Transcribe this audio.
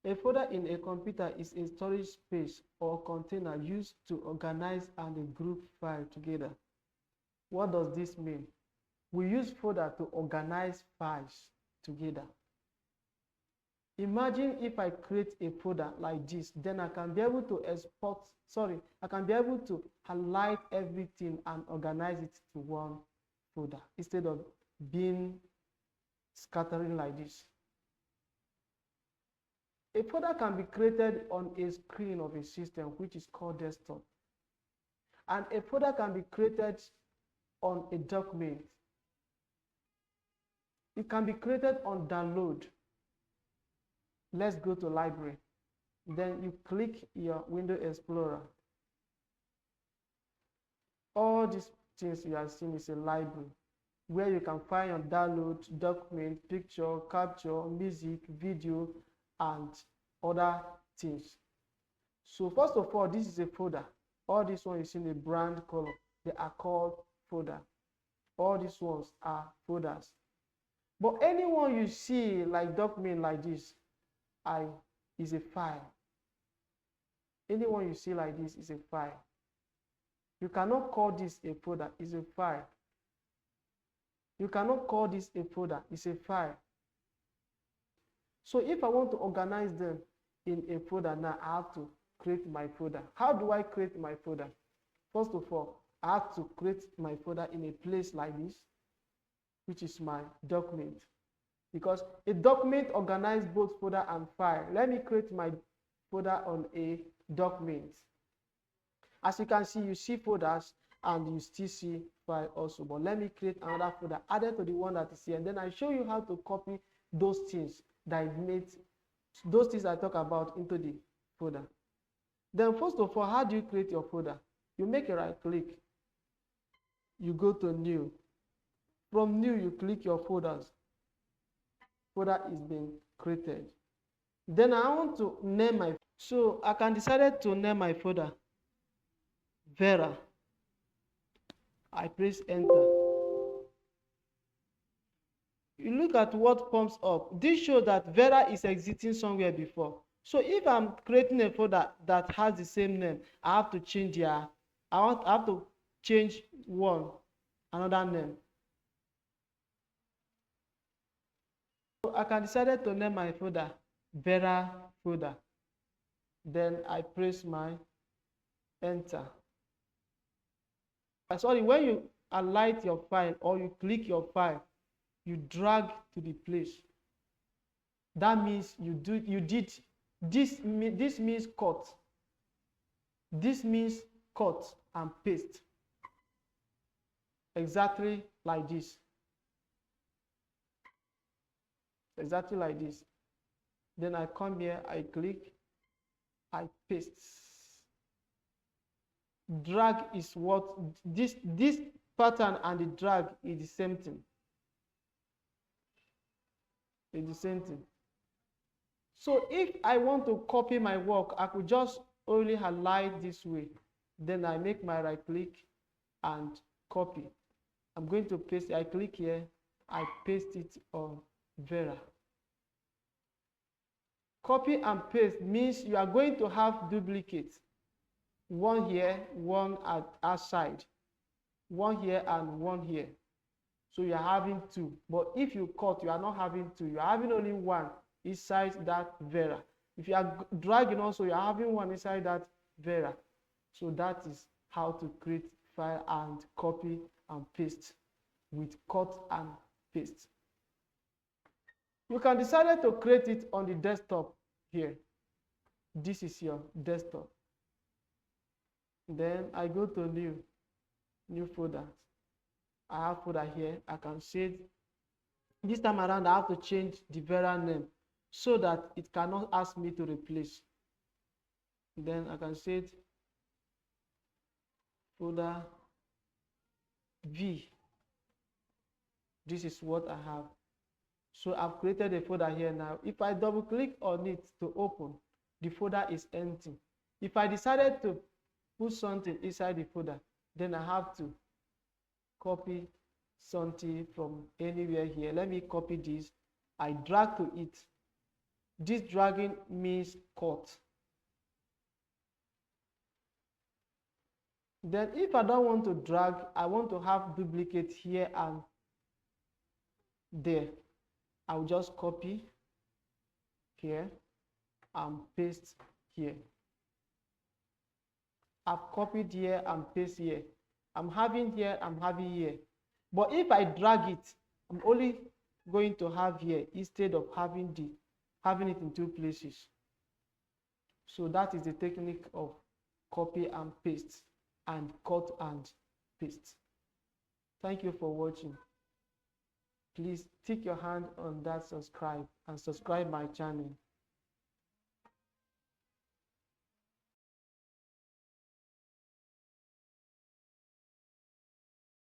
A folder in a computer is a storage space or container used to organize and group files together. What does this mean? We use folder to organize files together. Imagine if I create a folder like this, then I can be able to I can be able to highlight everything and organize it to one folder instead of being scattering like this. A folder can be created on a screen of a system which is called desktop. And a folder can be created on a document. It can be created on download. Let's go to library. Then you click your Window Explorer. All these things you are seeing is a library where you can find your download, document, picture, capture, music, video, and other things. So first of all, this is a folder. All these ones you see in the brand color, they are called folder. All these ones are folders. But anyone you see like document like this is a file. Anyone you see like this is a file. You cannot call this a folder, it's a file. You cannot call this a folder, it's a file. So if I want to organize them in a folder now, I have to create my folder. How do I create my folder? First of all, I have to create my folder in a place like this, which is my document. Because a document organizes both folder and file. Let me create my folder on a document. As you can see, you see folders and you still see file also. But let me create another folder added to the one that is here. And then I show you how to copy those things that I made, those things I talk about into the folder. Then first of all, how do you create your folder? You make a right click. You go to new. From new, you click your folders. Folder is being created. Then I want to name my, so I can decide to name my folder Vera. I press enter. You look at what comes up. This shows that Vera is existing somewhere before. So if I'm creating a folder that has the same name, I have to change I have to change another name. So I can decide to name my folder Vera folder. Then I press my enter. Sorry, when you highlight your file or you click your file, you drag to the place. That means you did this means cut. This means cut and paste. Exactly like this. Exactly like this. Then I come here, I click, I paste. Drag is what this pattern and the drag is the same thing. It's the same thing. So if I want to copy my work, I could just only highlight this way. Then I make my right click and copy. I'm going to paste it. I click here, I paste it on Vera. Copy and paste means you are going to have duplicates. One here, one at outside, one here and one here. So you are having two. But if you cut, you are not having two. You are having only one inside that Vera. If you are dragging also, you are having one inside that Vera. So that is how to create file and copy and paste with cut and paste. You can decide to create it on the desktop here. This is your desktop. Then I go to new folder. I have folder here. I can say this time around I have to change the Vera name so that it cannot ask me to replace. Then I can say folder V. This is what I have. So I've created a folder here now. If I double click on it to open, the folder is empty. If I decided to put something inside the folder, then I have to copy something from anywhere here. Let me copy this. I drag to it. This dragging means cut. Then if I don't want to drag, I want to have duplicate here and there, I'll just copy here and paste here. I've copied here and paste here. I'm having here, I'm having here. But if I drag it, I'm only going to have here instead of having it in two places. So that is the technique of copy and paste and cut and paste. Thank you for watching. Please stick your hand on that subscribe and subscribe my channel.